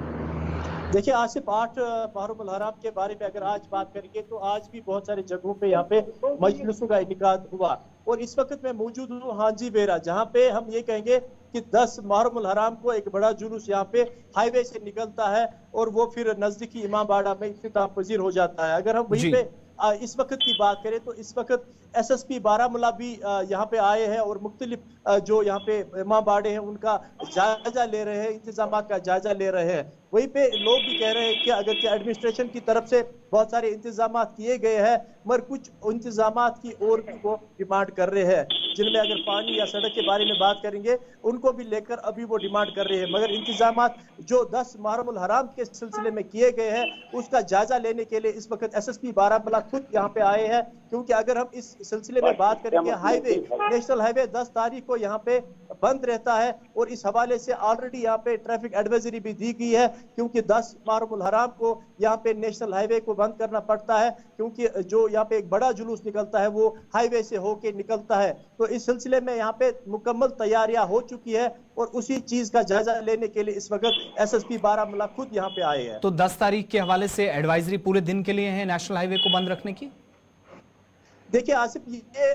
देखिए, आसिफ 8 मुहर्रम हराम के बारे में अगर आज बात करेंगे तो आज भी बहुत सारी जगहों पे यहाँ पे मजलिसों का इनेकाद हुआ, और इस वक्त मैं मौजूद हूँ हाजी बेरा, जहाँ पे हम ये कहेंगे कि 10 मुहर्रम हराम को एक बड़ा जुलूस यहाँ पे हाईवे से निकलता है और वो फिर नजदीकी इमाम बाड़ा में इख्तिताम पजीर हो जाता है। अगर हम वहीं पे इस वक्त की बात करें तो इस वक्त SSP बारामूला भी यहाँ पे आए हैं और मुख्तलिफ जो यहाँ पे इमाम बाड़े हैं उनका जायजा ले रहे हैं, इंतजाम का जायजा ले रहे हैं। वहीं पे लोग भी कह रहे हैं कि अगर कि एडमिनिस्ट्रेशन की तरफ से बहुत सारे इंतजाम किए गए हैं, मगर कुछ इंतजाम की और भी वो डिमांड कर रहे हैं, जिनमें अगर पानी या सड़क के बारे में बात करेंगे उनको भी लेकर अभी वो डिमांड कर रहे हैं। मगर इंतजाम जो 10 मुहर्रम हराम के सिलसिले में किए गए हैं उसका जायजा लेने के लिए इस वक्त SSP बारामूला खुद यहाँ पे आए हैं, क्योंकि अगर हम इस सिलसिले में बात करेंगे, हाईवे नेशनल हाईवे 10 तारीख को यहाँ पे बंद रहता है, और इस हवाले से ऑलरेडी यहाँ पे ट्रैफिक एडवाइजरी भी दी गई है, क्योंकि 10 मुहर्रम हराम को यहाँ पे नेशनल हाईवे को बंद करना पड़ता है, क्योंकि जो यहाँ पे एक बड़ा जुलूस निकलता है वो हाईवे से होके निकलता है। तो इस सिलसिले में यहाँ पे मुकम्मल तैयारियां हो चुकी है, और उसी चीज का जायजा लेने के लिए इस वक्त SSP बारामूला खुद यहाँ पे आए हैं। तो 10 तारीख के हवाले से एडवाइजरी पूरे दिन के लिए है नेशनल हाईवे को बंद रखने की? देखिए आसिफ, ये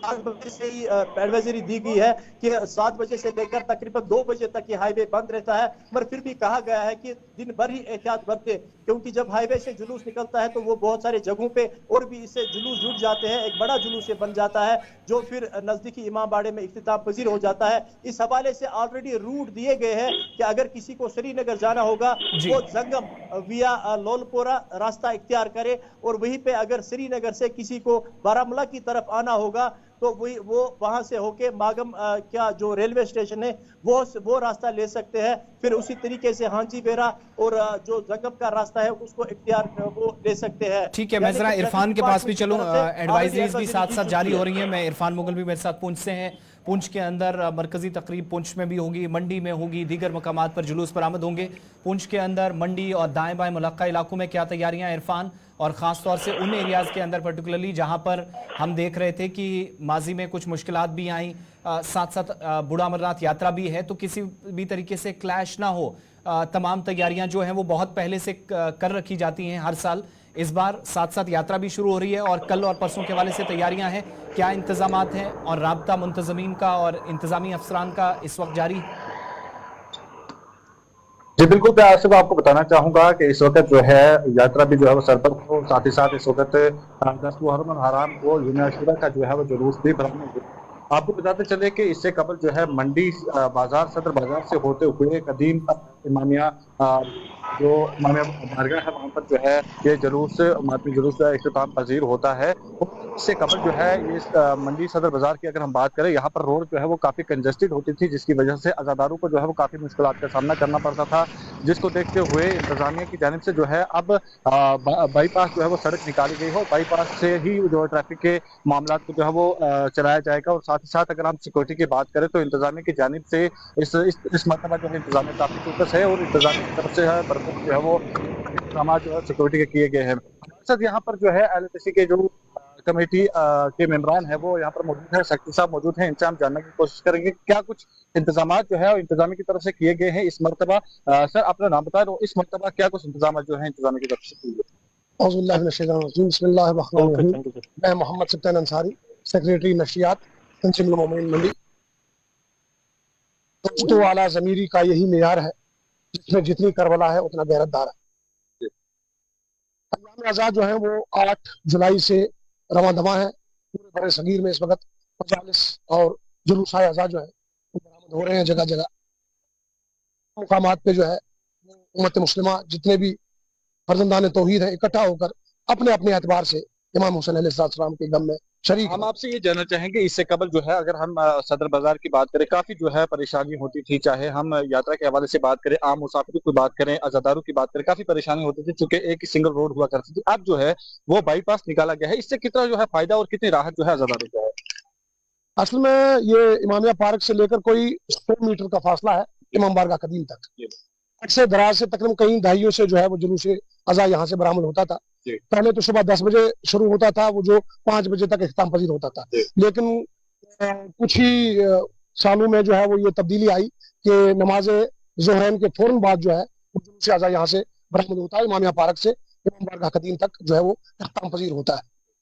7 बजे से ही एडवाइजरी दी गई है कि 7 बजे से लेकर तकरीबन 2 बजे तक ये हाईवे बंद रहता है, मगर फिर भी कहा गया है कि दिन भर ही एहतियात बरते, क्योंकि जब हाईवे से जुलूस निकलता है तो वो बहुत सारे जगहों पे और भी इससे जुलूस जुट जाते हैं, एक बड़ा जुलूस बन जाता है जो फिर नजदीकी इमाम बाड़े में इख्तिताम पजीर हो जाता है। इस हवाले से ऑलरेडी रूट दिए गए हैं कि अगर किसी को श्रीनगर जाना होगा वो जंगम विया लोलपोरा रास्ता इख्तियार करे, और वहीं पे अगर श्रीनगर से किसी को बारामूला की तरफ आना होगा तो वो वहां से होके मागम क्या जो रेलवे स्टेशन है वो रास्ता ले सकते हैं। फिर उसी तरीके से हांजी बेरा और जो जंगम का रास्ता है उसको इख्तियार वो ले सकते हैं। ठीक है, मैं जरा इरफान के पास भी चलूं, एडवाइजरीज भी साथ साथ जारी हो रही हैं। मैं इरफान मुगल भी मेरे साथ पुंछ से हैं। पुंछ के अंदर मरकजी तकरीब पुंछ में भी होगी, मंडी में होगी, दीगर मकामात पर जुलूस बरामद होंगे। पुंछ के अंदर मंडी और दाएं बाएं मुलक्का इलाकों में क्या तैयारियां इरफान, और ख़ास तौर से उन एरियाज़ के अंदर पर्टिकुलरली जहां पर हम देख रहे थे कि माजी में कुछ मुश्किलात भी आई, साथ साथ बूढ़ा अमरनाथ यात्रा भी है, तो किसी भी तरीके से क्लैश ना हो, तमाम तैयारियां जो हैं वो बहुत पहले से कर रखी जाती हैं हर साल। इस बार साथ साथ यात्रा भी शुरू हो रही है और कल और परसों के हवाले से तैयारियां हैं, क्या इंतजामात हैं और राब्ता मुंतजमीन का और इंतजामी अफसरान का इस वक्त जारी? जी बिल्कुल, मैं आसिफ आपको बताना चाहूंगा कि इस वक्त जो है यात्रा भी जो है वो सर पर हो, साथ ही साथ इस वक्त 10 मुहर्रम हराम को यौम आशूरा का जो है वो जुलूस भी बरामद हुआ। आपको बताते चले कि इससे कबल जो है मंडी बाजार सदर बाजार से होते हुए कदीम इमामिया जो इमामिया बारगाह है वहाँ पर जो है ये जुलूस मातमी जुलूस इख्तिताम पजीर होता है। इससे कबल जो है ये मंडी सदर बाजार की अगर हम बात करें, यहाँ पर रोड जो है वो काफ़ी कंजस्टेड होती थी, जिसकी वजह से अज़ादारों को जो है वो काफ़ी मुश्किलात का सामना करना पड़ता था, जिसको देखते हुए इंतजामिया की जानिब से जो है अब बाईपास जो है वो सड़क निकाली गई हो, बाईपास से ही जो है ट्रैफिक के मामला को जो है वो चलाया जाएगा। और साथ ही साथ अगर हम सिक्योरिटी की बात करें तो इंतजामिया की जानिब से इस मरतबा जो है इंतजामिया काफ़ी फोकस है और इंतजामिया की तरफ से जो है वो इंतजाम जो है सिक्योरिटी के किए गए हैं। साथ यहाँ पर जो है LTC के जो कमेटी के मेंबरान है वो यहाँ पर मौजूद है, सेक्रेटरी साहब मौजूद हैं, इनसे हम जानने की कोशिश करेंगे क्या कुछ इंतजाम जो है इंतजामी की तरफ से किए गए हैं इस मरतबा। सर अपना नाम बताएं, तो इस मरतबा क्या कुछ इंतजाम जो है इंतजामी की तरफ से किए गए? मैं मोहम्मद सुल्तान अंसारी, सेक्रेटरी नशियात, तंजीमुल मोमिनीन मंडी। तो वाला ज़मीरी का यही मेयार है, जिसमें जितनी करबला है उतना गैरतदार है। अय्याम आज़ाद जो है वो 8 जुलाई से रवां दवा है। पूरे बड़े सगीर में इस वक्त मजालिस और जुलूस आज़ाद जो है वो बरामद हो रहे हैं जगह जगह। मुकामात पे जो है उम्मत मुस्लिमा जितने भी फर्जंदान तौहीद है इकट्ठा होकर अपने अपने एतबार से इमाम हुसैन अलैहिस्सलाम के गम में शरीक। हम आपसे ये जानना चाहेंगे इससे कबल जो है अगर हम सदर बाजार की बात करें, काफी जो है परेशानी होती थी, चाहे हम यात्रा के हवाले से बात करें, आम मुसाफिर की बात करें, अज़ादारों की बात करें, काफी परेशानी होती थी चूंकि एक ही सिंगल रोड हुआ करती थी। अब जो है वो बाईपास निकाला गया है, इससे कितना जो है फायदा और कितनी राहत जो है अज़ादारों को है? असल में ये इमामिया पार्क से लेकर कोई 100 मीटर का फासला है इमाम बारगाह कदीम तक। अक्सर दराज से तकरीबन कई दहाइयों से जो है वो जुलूस अज़ा यहाँ से बरामद होता था। पहले तो सुबह 10 बजे शुरू होता था, वो जो 5 बजे तक इख्तिताम पजीर होता था। लेकिन कुछ ही सालों में जो है वो ये तब्दीली आई कि नमाज ज़ोहरैन के फौरन बाद जो है वो जुलूस अज़ा यहाँ से बरामद होता है, इमामिया पार्क से इमाम बारगाह कदीम तक जो है वो इख्तिताम पजीर होता है।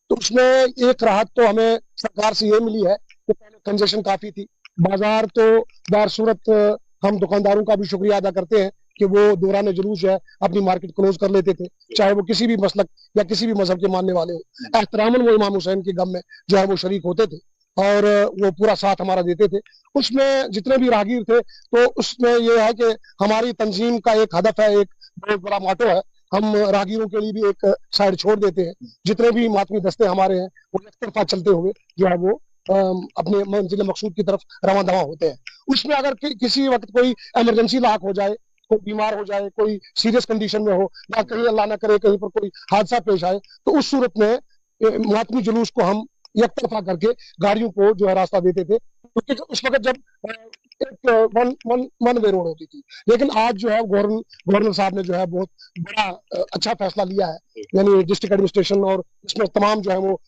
तो उसमें एक राहत तो हमें सरकार से ये मिली है कि पहले कंजेशन काफी थी बाजार, तो बारसूरत हम दुकानदारों का भी शुक्रिया अदा करते हैं कि वो दौरान जुलूस जो है अपनी मार्केट क्लोज कर लेते थे, चाहे वो किसी भी मसलक या किसी भी मजहब के मानने वाले हो। एहतरामन वो इमाम हुसैन के गम में जो है वो शरीक होते थे और वो पूरा साथ हमारा देते थे। उसमें जितने भी राहगीर थे तो उसमें ये है कि हमारी तंजीम का एक हदफ है, एक बहुत बड़ा मोटो है, हम राहगीरों के लिए भी एक साइड छोड़ देते हैं। जितने भी मातमी दस्ते हमारे हैं वो एक तरफा चलते हुए जो है वो अपने मंजिल मकसूद की तरफ रवां दवा होते हैं। उसमें अगर किसी वक्त कोई इमरजेंसी लाक हो जाए, कोई बीमार हो जाए, कोई सीरियस कंडीशन में हो, या कहीं अल्लाह ना करे कहीं पर कोई हादसा पेश आए, तो उस सूरत में मातमी जुलूस को हम एक तरफा करके गाड़ियों को जो है रास्ता देते थे, क्योंकि उस वक्त जब एक वन वे रोड होती थी। लेकिन आज जो है गवर्नर साहब ने जो है बहुत बड़ा अच्छा फैसला लिया है, यानी डिस्ट्रिक्ट एडमिनिस्ट्रेशन और इसमें तमाम जो है वो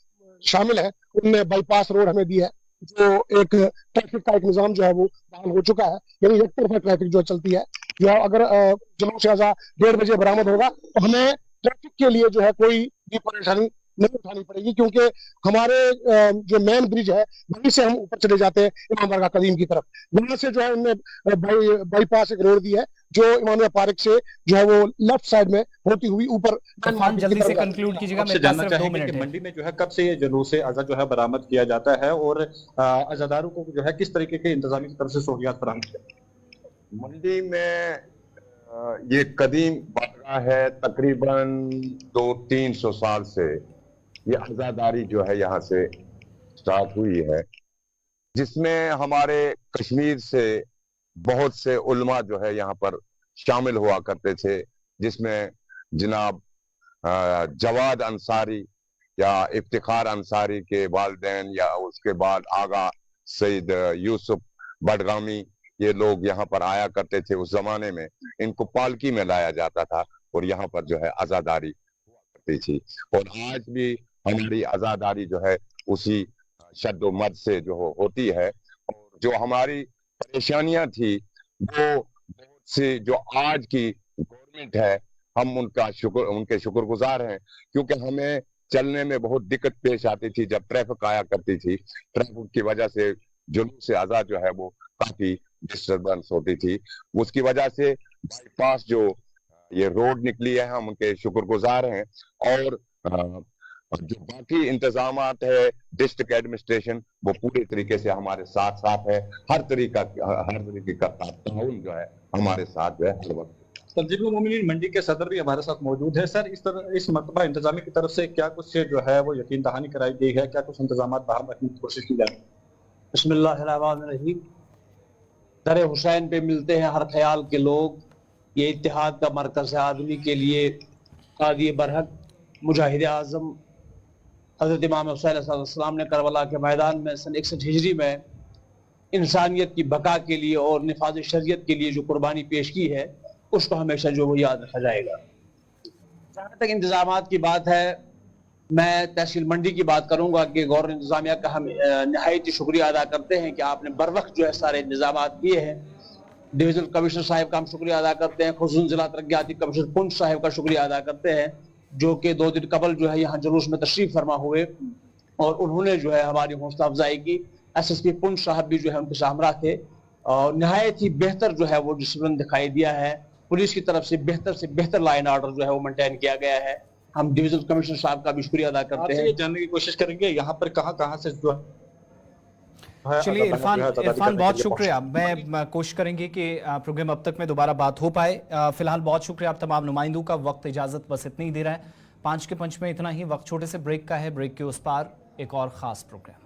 शामिल है, उनने बाईपास रोड हमें दी है, जो एक ट्रैफिक का एक निजाम जो है वो बहाल हो चुका है, यानी एक तरफा ट्रैफिक जो चलती है। जो अगर जुलूस अज़ा 1:30 बजे बरामद होगा तो हमें ट्रैफिक के लिए जो है कोई भी परेशानी नहीं उठानी पड़ेगी, क्योंकि हमारे जो मेन ब्रिज है वहीं से हम ऊपर चले जाते हैं इमाम बारगाह कदीम की तरफ। वहां से जो है उन्होंने बाईपास एक रोड दी है जो इमामिया पार्क से जो है वो लेफ्ट साइड में होती हुई ऊपर। जल्दी से कंक्लूड कीजिएगा, मेरे पास सिर्फ 2 मिनट है। मंडी में जो है कब से ये जुलूस अज़ा जो है बरामद किया जाता है और अज़ादारों को जो है किस तरीके के इंतजामी की तरफ से सहूलियात फराहम की जाती है? मंडी में ये कदीम बारगाह है, तकरीबन 200-300 साल से ये अज़ादारी जो है यहाँ से स्टार्ट हुई है, जिसमें हमारे कश्मीर से बहुत से उलमा जो है यहाँ पर शामिल हुआ करते थे, जिसमें जनाब जवाद अंसारी या इफ्तिखार अंसारी के वालिदैन या उसके बाद आगा सईद यूसुफ बडगामी, ये लोग यहाँ पर आया करते थे। उस जमाने में इनको पालकी में लाया जाता था और यहाँ पर जो है अज़ादारी हुआ करती थी। और आज भी हमारी अज़ादारी जो है उसी शद्दो मद से जो होती है। और जो हमारी परेशानियां थी वो बहुत सी जो आज की गवर्नमेंट है, हम उनके शुक्रगुजार हैं, क्योंकि हमें चलने में बहुत दिक्कत पेश आती थी जब ट्रैफिक आया करती थी। ट्रैफिक की वजह से जुलूस अज़ा जो है वो काफी डिस्टर्बेंस होती थी। उसकी वजह से बाईपास जो ये रोड निकली है, हम उनके शुक्रगुजार हैं। और जो बाकी इंतजामात है डिस्ट्रिक्ट एडमिनिस्ट्रेशन वो पूरे तरीके से हमारे साथ साथ है। हर तरीके का ताउन जो है हमारे साथ जो है हर वक्त। तंजीमुल मोमिनीन मंडी के सदर भी हमारे साथ मौजूद है। सर, इस मरतबा इंतजामी की तरफ से क्या कुछ जो है वो यकीन दहानी कराई गई है, क्या कुछ इंतजाम बहाल रखने की कोशिश की जा रही है? बिस्मिल्लाहिर्रहमानिर्रहीम। दर हुसैन पे मिलते हैं हर ख्याल के लोग, ये इत्तेहाद का मरकज है आदमी के लिए। कादी बरहक मुजाहिद आज़म हज़रत इमाम हुसैन अलैहिस्सलाम ने करबला के मैदान में सन 61 हिजरी में इंसानियत की बका के लिए और निफाज शरीयत के लिए जो कुर्बानी पेश की है, उसको हमेशा जो वो याद रखा जाएगा। जहाँ तक इंतजामात की बात है, मैं तहसील मंडी की बात करूंगा कि गौर इंतजामिया का हम नहायत शुक्रिया अदा करते हैं कि आपने बर वक्त जो है सारे इंतजाम किए हैं। डिविजनल कमिश्नर साहब का हम शुक्रिया अदा करते हैं, खुसूसन जिला तरक्याती कमिश्नर पुंछ साहब का शुक्रिया अदा करते हैं जो कि 2 दिन कबल जो है यहाँ जुलूस में तशरीफ फरमा हुए और उन्होंने जो है हमारी हौसला अफजाई की। SSP पुंछ साहब भी जो है उनके सामरा थे और नहायत ही बेहतर जो है वो डिसिप्लिन दिखाई दिया है। पुलिस की तरफ से बेहतर लॉ एंड ऑर्डर जो है वो मेंटेन किया गया है। हम डिविजनल कमिश्नर साहब का भी शुक्रिया अदा करते हैं। ये जानने की कोशिश करेंगे यहाँ पर कहाँ से जो चलिए इरफान बहुत शुक्रिया। मैं कोशिश करेंगे कि प्रोग्राम अब तक में दोबारा बात हो पाए। फिलहाल बहुत शुक्रिया आप तमाम नुमाइंदों का। वक्त इजाजत बस इतनी ही दे रहा है। 5 के पंच में इतना ही। वक्त छोटे से ब्रेक का है। ब्रेक के उस पार एक और खास प्रोग्राम।